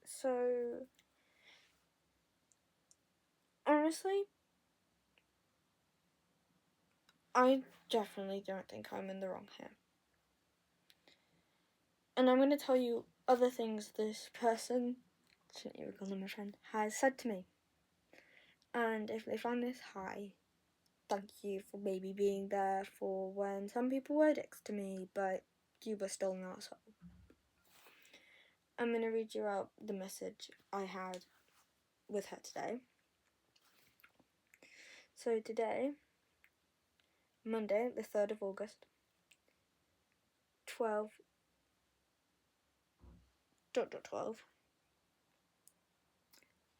So, honestly, I definitely don't think I'm in the wrong here. And I'm going to tell you other things this person, shouldn't even call them a friend, has said to me. And if they find this, hi. Thank you for maybe being there for when some people were dicks to me, but you were still an asshole. I'm going to read you out the message I had with her today. So today, Monday, the 3rd of August, 12:12.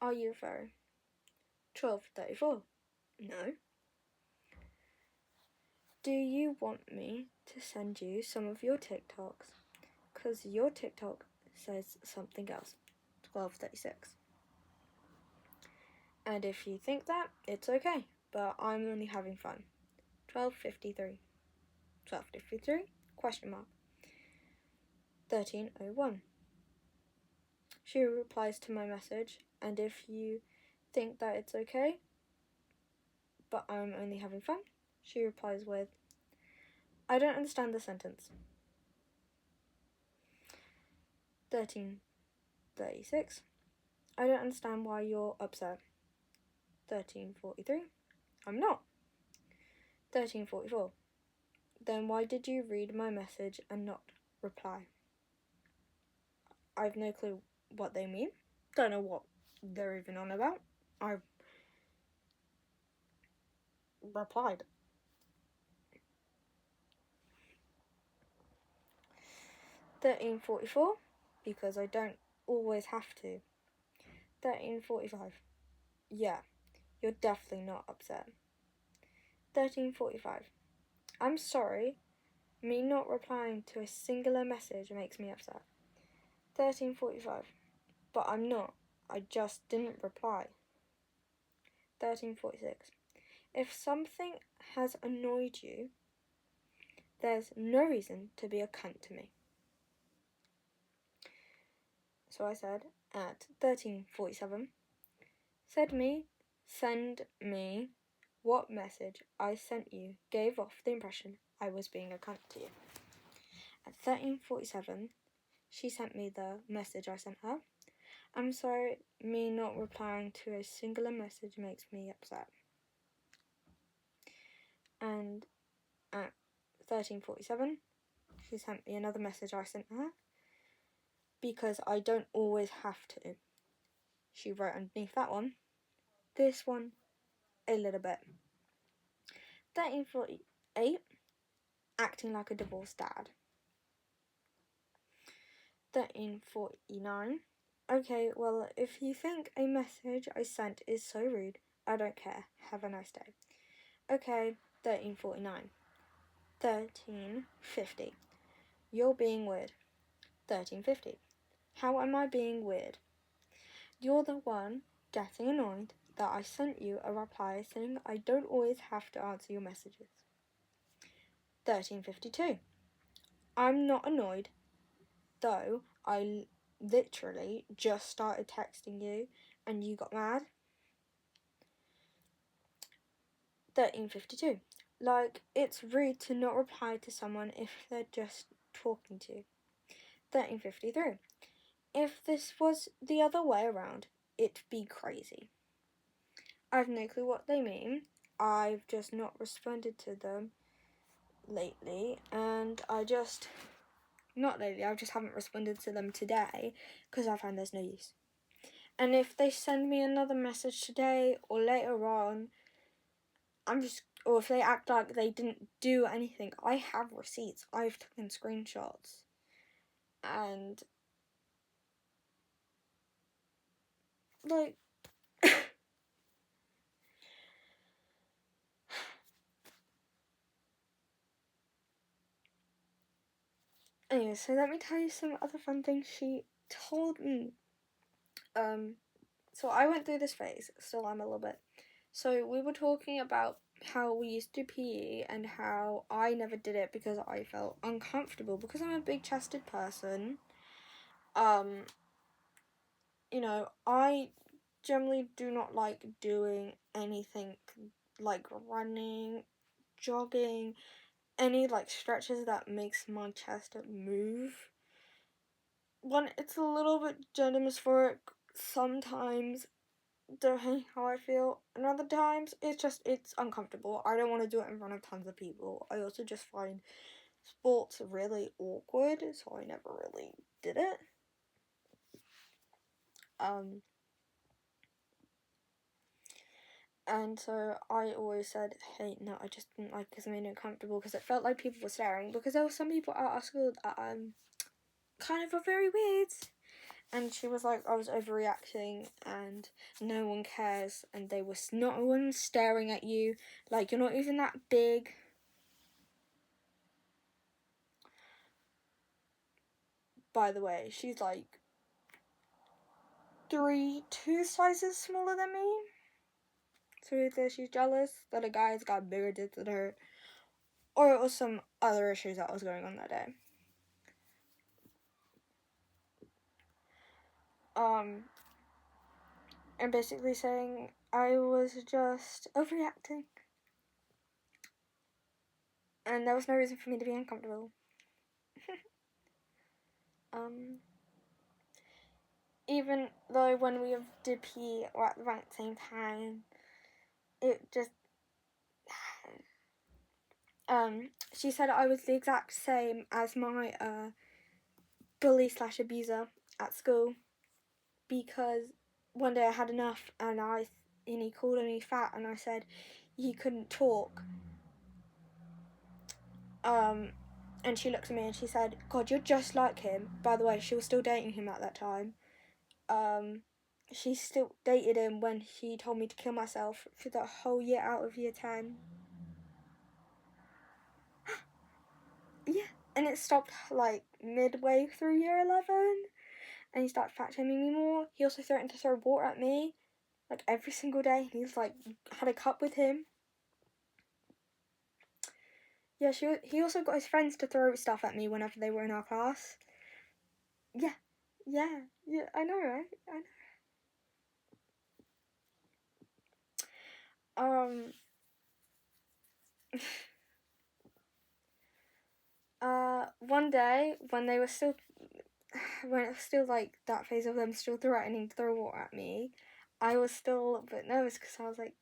Are you a fairy? 12:34. No. Do you want me to send you some of your TikToks? Because your TikTok says something else. 12:36. And if you think that, it's okay. But I'm only having fun. 12:53. 12:53? Question mark. 13:01. She replies to my message, and if you think that it's okay, but I'm only having fun, she replies with, I don't understand the sentence. 13:36. I don't understand why you're upset. 13:43. I'm not. 13:44. Then why did you read my message and not reply? I've no clue what they mean. Don't know what they're even on about. I replied. 13:44, because I don't always have to. 13:45. Yeah, you're definitely not upset. 13:45. I'm sorry. Me not replying to a singular message makes me upset. 13:45. But I'm not. I just didn't reply. 13:46. If something has annoyed you, there's no reason to be a cunt to me. So I said at 13:47, send me what message I sent you gave off the impression I was being a cunt to you. At 13:47, she sent me the message I sent her. I'm sorry, me not replying to a singular message makes me upset. And at 13:47, she sent me another message I sent her. Because I don't always have to. She wrote underneath that one. This one, a little bit. 13:48, acting like a divorced dad. 13:49, okay, well, if you think a message I sent is so rude, I don't care. Have a nice day. Okay, 13:49. 13:50, you're being weird. 13:50, how am I being weird? You're the one getting annoyed that I sent you a reply saying I don't always have to answer your messages. 13:52, I'm not annoyed, though I literally just started texting you and you got mad. 13:52, like it's rude to not reply to someone if they're just talking to you. 13:53, if this was the other way around, it'd be crazy. I've no clue what they mean. I've just not responded to them lately, and I just haven't responded to them today because I find there's no use. And if they send me another message today or later on, or if they act like they didn't do anything, I have receipts. I've taken screenshots. And like anyway, so let me tell you some other fun things she told me. So I went through this phase, still I'm a little bit. So we were talking about how we used to do PE and how I never did it because I felt uncomfortable because I'm a big chested person. I generally do not like doing anything like running, jogging, any like stretches that makes my chest move. When it's a little bit gender dysphoric, sometimes depending how I feel, and other times it's uncomfortable. I don't want to do it in front of tons of people. I also just find sports really awkward, so I never really did it. And so I always said, hey, no, I just didn't like because it made me uncomfortable because it felt like people were staring. Because there were some people at our school that kind of were very weird. And she was like, I was overreacting and no one cares and not one staring at you. Like, you're not even that big. By the way, she's like 2 sizes smaller than me. So either she's jealous that a guy's got bigger tits than her, or it was some other issues that was going on that day. And basically saying I was just overreacting. And there was no reason for me to be uncomfortable. Even though when we did pee at the right same time, it just she said I was the exact same as my bully / abuser at school, because one day I had enough and he called me fat and I said he couldn't talk. And she looked at me and she said, God, you're just like him. By the way, she was still dating him at that time. She still dated him when he told me to kill myself for the whole year out of year 10. Yeah, and it stopped like midway through year 11. And he started fat shaming me more. He also threatened to throw water at me, like every single day. He's like had a cup with him. Yeah, he also got his friends to throw stuff at me whenever they were in our class. Yeah, I know, right? I know. One day when it was still like that phase of them still threatening to throw water at me, I was still a bit nervous because I was like,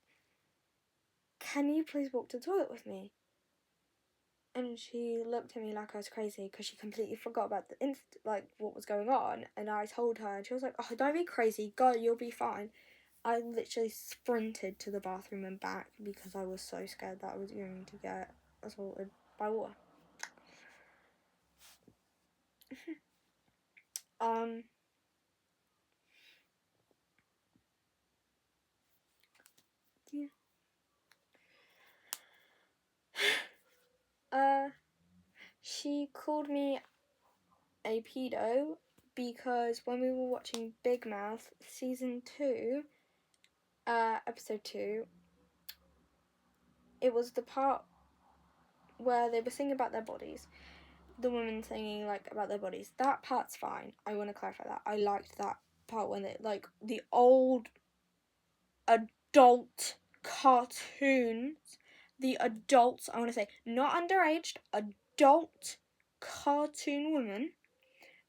can you please walk to the toilet with me? And she looked at me like I was crazy because she completely forgot about like what was going on. And I told her, and she was like, "Oh, don't be crazy, go, you'll be fine." I literally sprinted to the bathroom and back because I was so scared that I was going to get assaulted by water. Yeah. She called me a pedo because when we were watching Big Mouth season 2, episode 2, it was the part where they were singing about their bodies. The women singing like about their bodies. That part's fine. I want to clarify that. I liked that part when they like the old adult cartoons. The adults, I want to say, not underaged, adult cartoon women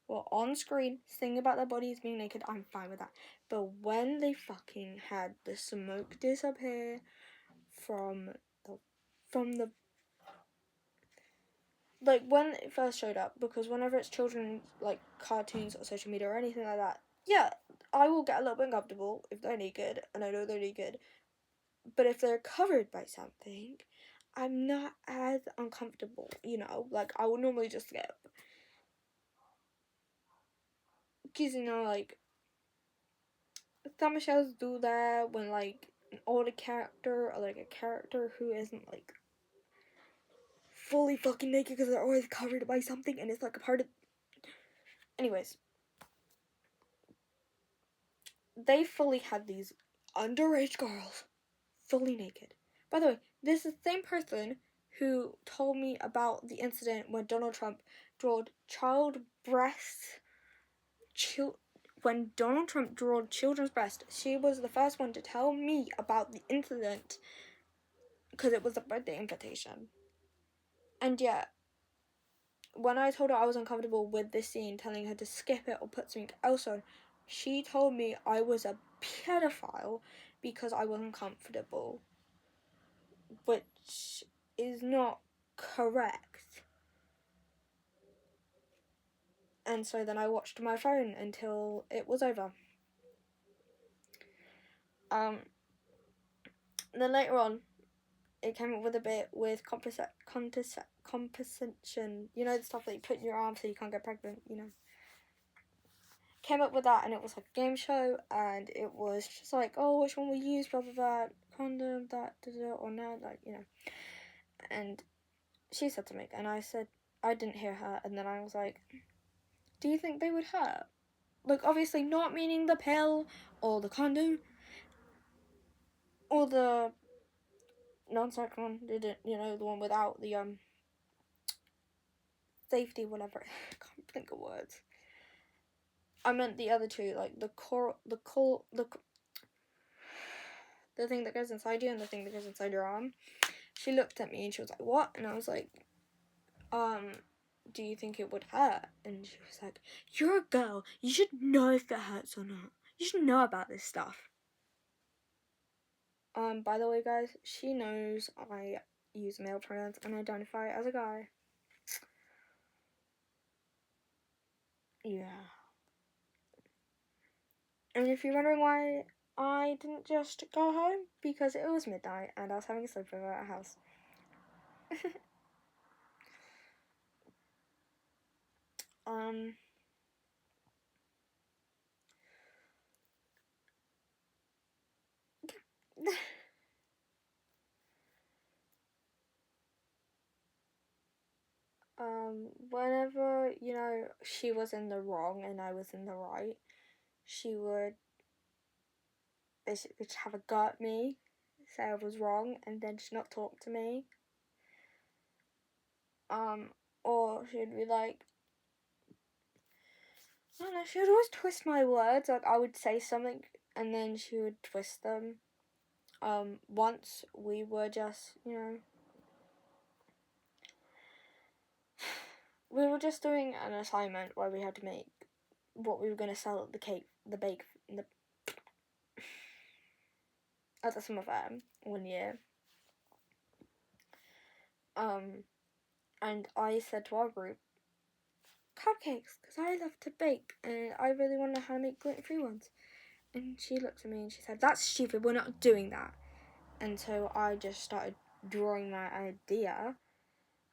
were on screen singing about their bodies being naked. I'm fine with that. But when they fucking had the smoke disappear from the like when it first showed up, because whenever it's children like cartoons or social media or anything like that, yeah, I will get a little bit uncomfortable if they're naked and I know they're naked. But if they're covered by something, I'm not as uncomfortable, like I would normally just skip. Because like some shows do that when like an older character or like a character who isn't like fully fucking naked because they're always covered by something and it's like a part of. Anyways, they fully had these underage girls fully naked. By the way, this is the same person who told me about the incident when Donald Trump drawed child breasts, when Donald Trump drew children's breast, she was the first one to tell me about the incident because it was a birthday invitation. And yet, when I told her I was uncomfortable with this scene, telling her to skip it or put something else on, she told me I was a pedophile because I wasn't comfortable, which is not correct. And so then I watched my phone until it was over. Then later on, it came up with a bit with compensation. You know, the stuff that you put in your arm so you can't get pregnant, you know. Came up with that, and it was like a game show, and it was just like, oh, which one we use, blah, blah, blah, condom, that, or no, like, you know. And she said something, and I said, I didn't hear her, and then I was like, do you think they would hurt? Like, obviously not meaning the pill, or the condom, or the non-sex one, you know, the one without the, safety, whatever. I can't think of words. I meant the other two, like the thing that goes inside you and the thing that goes inside your arm. She looked at me and she was like, what? And I was like, do you think it would hurt? And she was like, you're a girl. You should know if it hurts or not. You should know about this stuff. By the way, guys, she knows I use male pronouns and identify as a guy. Yeah. And if you're wondering why I didn't just go home, because it was midnight and I was having a sleepover at a house. Whenever, you know, she was in the wrong and I was in the right, she would basically just have a go at me, say I was wrong, and then just not talk to me. Or she'd be like, I don't know, she would always twist my words. Like, I would say something and then she would twist them. Once we were just, you know, we were just doing an assignment where we had to make what we were going to sell at at the summer fair one year. And I said to our group, cupcakes, because I love to bake and I really want to know how to make gluten-free ones. And she looked at me and she said, that's stupid, we're not doing that. And so I just started drawing my idea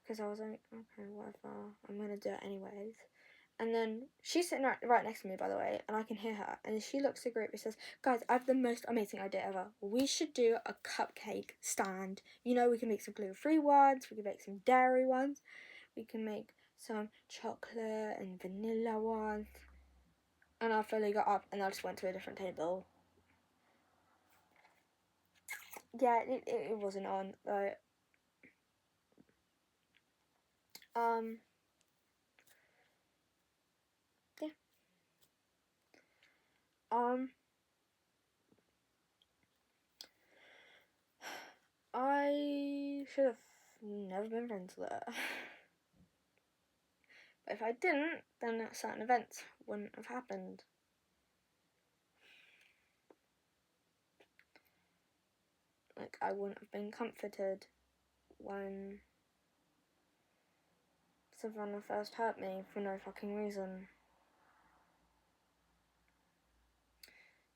because I was like, okay, whatever, I'm going to do it anyways. And then she's sitting right next to me, by the way, and I can hear her. And she looks at the group and says, guys, I have the most amazing idea ever. We should do a cupcake stand. You know, we can make some gluten-free ones. We can make some dairy ones. We can make some chocolate and vanilla ones. And I fully got up and I just went to a different table. Yeah, it wasn't on, but... yeah. I should have never been friends with her. But if I didn't, then certain events wouldn't have happened. Like, I wouldn't have been comforted when Savannah first hurt me for no fucking reason.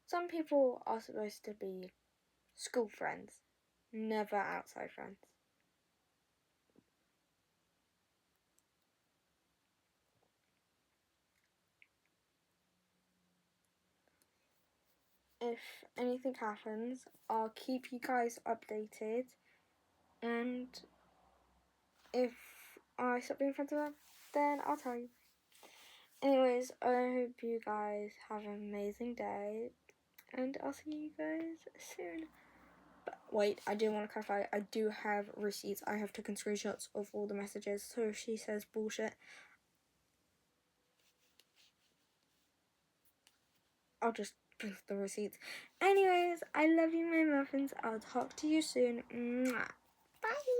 Some people are supposed to be school friends, never outside friends. If anything happens, I'll keep you guys updated. And if I stop being friends with them, then I'll tell you. Anyways, I hope you guys have an amazing day. And I'll see you guys soon. But wait, I do want to clarify, I do have receipts. I have taken screenshots of all the messages. So if she says bullshit, I'll just post the receipts. Anyways, I love you, my muffins. I'll talk to you soon. Mwah. Bye.